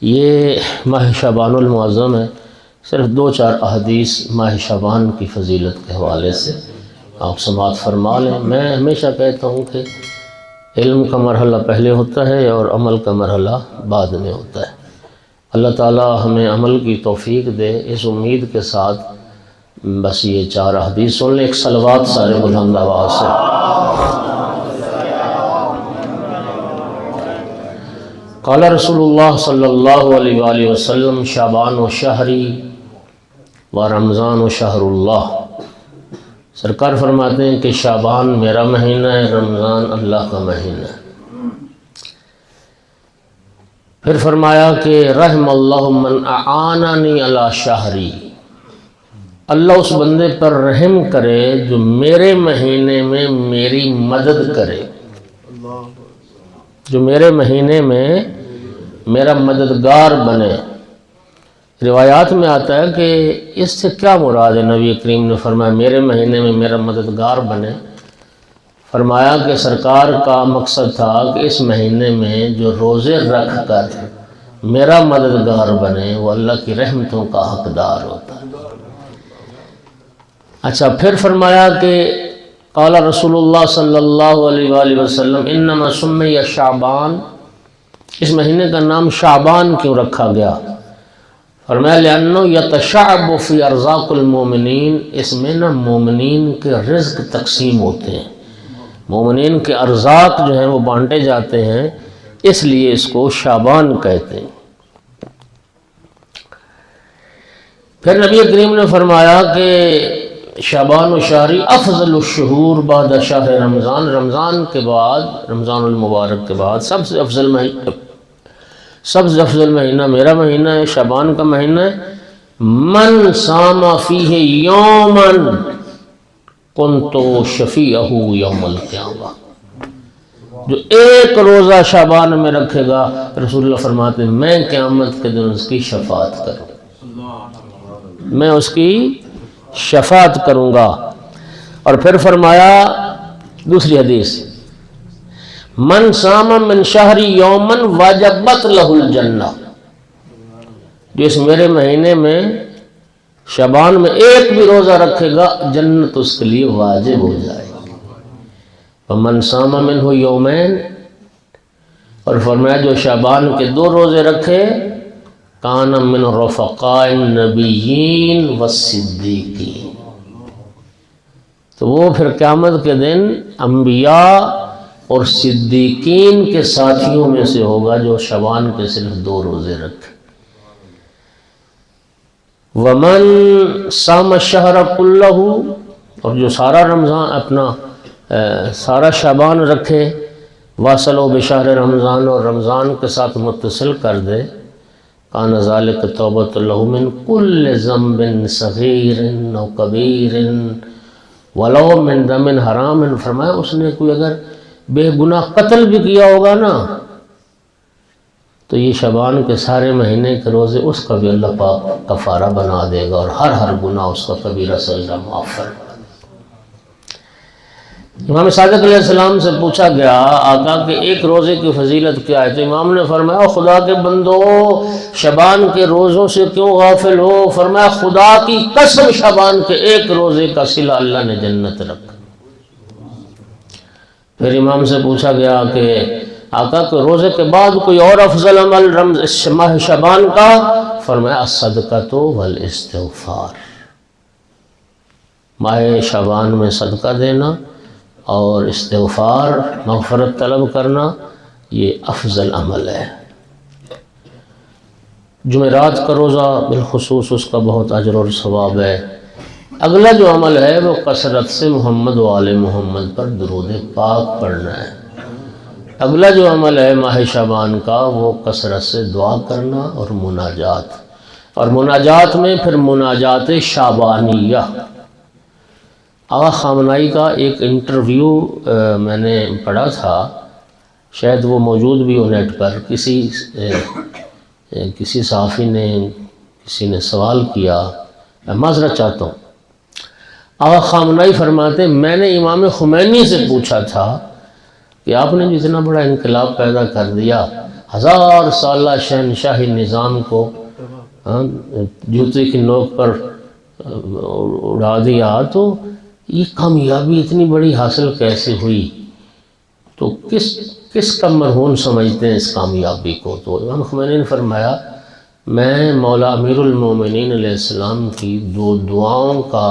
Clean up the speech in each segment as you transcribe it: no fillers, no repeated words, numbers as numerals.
یہ ماہ شعبان المعظم ہے، صرف 2-4 احادیث ماہ شعبان کی فضیلت کے حوالے سے آپ سماعت فرما لیں۔ میں ہمیشہ کہتا ہوں کہ علم کا مرحلہ پہلے ہوتا ہے اور عمل کا مرحلہ بعد میں ہوتا ہے۔ اللہ تعالی ہمیں عمل کی توفیق دے، اس امید کے ساتھ بس یہ 4 احادیث سن لیں۔ ایک صلوات سارے بلند آواز سے۔ قال رسول اللہ صلی اللہ علیہ وآلہ وسلم شعبان و شہری و رمضان و شہر اللہ۔ سرکار فرماتے ہیں کہ شعبان میرا مہینہ ہے، رمضان اللہ کا مہینہ ہے۔ پھر فرمایا کہ رحم اللہ من اعاننی علی شہری، اللہ اس بندے پر رحم کرے جو میرے مہینے میں میری مدد کرے، جو میرے مہینے میں میرا مددگار بنے۔ روایات میں آتا ہے کہ اس سے کیا مراد ہے؟ نبی کریم نے فرمایا میرے مہینے میں میرا مددگار بنے۔ فرمایا کہ سرکار کا مقصد تھا کہ اس مہینے میں جو روزے رکھ کر میرا مددگار بنے وہ اللہ کی رحمتوں کا حقدار ہوتا ہے۔ اچھا، پھر فرمایا کہ قال رسول اللہ صلی اللہ علیہ وآلہ وسلم انما سمی شعبان، اس مہینے کا نام شعبان کیوں رکھا گیا؟ فرمایا لأنہ یتشعب فی ارزاق المومنین، اس میں نا مومنین کے رزق تقسیم ہوتے ہیں، مومنین کے ارزاق جو ہیں وہ بانٹے جاتے ہیں، اس لیے اس کو شعبان کہتے ہیں۔ پھر نبی کریم نے فرمایا کہ شعبان و شہری افضل الشہور بعد شہر رمضان، رمضان کے بعد، رمضان المبارک کے بعد سب سے افضل مہینہ میرا مہینہ ہے، شعبان کا مہینہ ہے۔ من صام فیہ یوما کنت شفیعہ یوم القیامہ، جو ایک روزہ شعبان میں رکھے گا، رسول اللہ فرماتے ہیں میں قیامت کے دن اس کی شفاعت کروں، میں اس کی شفاعت کروں گا۔ اور پھر فرمایا دوسری حدیث من صام من شہری یوما وجبت لہ الجنہ، جو اس میرے مہینے میں شعبان میں ایک بھی روزہ رکھے گا جنت اس کے لیے واجب ہو جائے گی۔ ومن صام منہ یومین، اور فرمایا جو شعبان کے 2 روزے رکھے کان من رفقاء النبیین والصدیقین، تو وہ پھر قیامت کے دن انبیاء اور صدیقین کے ساتھیوں میں سے ہوگا جو شعبان کے صرف 2 روزے رکھے۔ ومن صام الشہر کلہ، اور جو سارا رمضان اپنا سارا شعبان رکھے، واصلوا بشہر رمضان، اور رمضان کے ساتھ متصل کر دے، کان ذالک توبۃ لہ من کل ذنب صغیر او کبیر ولو من دم حرام۔ فرمایا اس نے کوئی اگر بے گناہ قتل بھی کیا ہوگا نا تو یہ شعبان کے سارے مہینے کے روزے اس کا بھی اللہ پاک کفارہ بنا دے گا، اور ہر گناہ اس کا کبیرہ صغیرہ معاف فرما دے گا۔ امام صادق علیہ السلام سے پوچھا گیا آقا کہ ایک روزے کی فضیلت کیا ہے؟ تو امام نے فرمایا خدا کے بندو شعبان کے روزوں سے کیوں غافل ہو؟ فرمایا خدا کی قسم شعبان کے ایک روزے کا صلہ اللہ نے جنت رکھا۔ پھر امام سے پوچھا گیا کہ آقا کہ روزے کے بعد کوئی اور افضل عمل ماہ شعبان کا؟ فرمایا الصدقۃ والاستغفار، ماہ شعبان میں صدقہ دینا اور استغفار مغفرت طلب کرنا یہ افضل عمل ہے۔ جمعرات کا روزہ بالخصوص اس کا بہت اجر اور ثواب ہے۔ اگلا جو عمل ہے وہ کثرت سے محمد و آل محمد پر درود پاک پڑھنا ہے۔ اگلا جو عمل ہے ماہ شعبان کا وہ کثرت سے دعا کرنا اور مناجات، اور مناجات میں پھر مناجات شعبانیہ۔ آغا خامنائی کا ایک انٹرویو میں نے پڑھا تھا، شاید وہ موجود بھی ہو نیٹ پر، کسی صحافی نے کسی نے سوال کیا، میں معذرت چاہتا ہوں۔ آغا خامنائی فرماتے میں نے امام خمینی سے پوچھا تھا کہ آپ نے جو اتنا بڑا انقلاب پیدا کر دیا، 1000 سالہ شہنشاہی نظام کو جوتے کی نوک پر اڑا دیا، تو یہ کامیابی اتنی بڑی حاصل کیسے ہوئی؟ تو کس کا مرہون سمجھتے ہیں اس کامیابی کو؟ تو امام خمینی نے فرمایا میں مولا امیر المومنین علیہ السلام کی 2 دعاؤں کا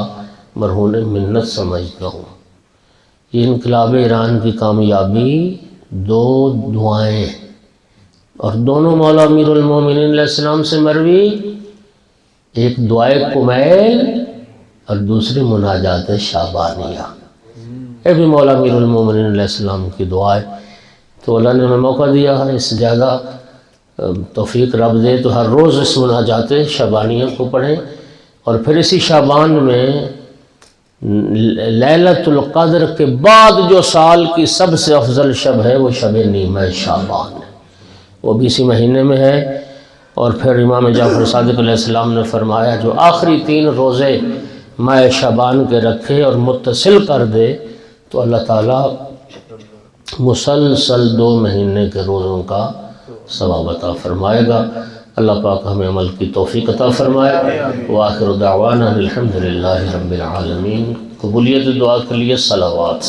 مرہون منت سمجھتا ہوں۔ یہ انقلاب ایران کی کامیابی 2 دعائیں، اور دونوں مولا امیر المومنین علیہ السلام سے مروی، ایک دعائے کمیل اور دوسری مناجات شعبانیہ، یہ بھی مولا امیر المومنین علیہ السلام کی دعا ہے۔ تو اللہ نے ہمیں موقع دیا ہے، اس زیادہ توفیق رب دے تو ہر روز اس مناجات شعبانیہ کو پڑھیں، اور پھر اسی شعبان میں لیلۃ القدر کے بعد جو سال کی سب سے افضل شب ہے وہ شب نیمہ شعبان ہے، وہ بھی اسی مہینے میں ہے۔ اور پھر امام جعفر صادق علیہ السلام نے فرمایا جو آخری 3 روزے ماہ شعبان کے رکھے اور متصل کر دے تو اللہ تعالیٰ مسلسل 2 مہینے کے روزوں کا ثواب عطا فرمائے گا۔ اللہ پاک ہمیں عمل کی توفیق عطا فرمائے۔ وآخر دعوانا الحمدللہ رب العالمین۔ قبولیت دعا کے لیے صلوات۔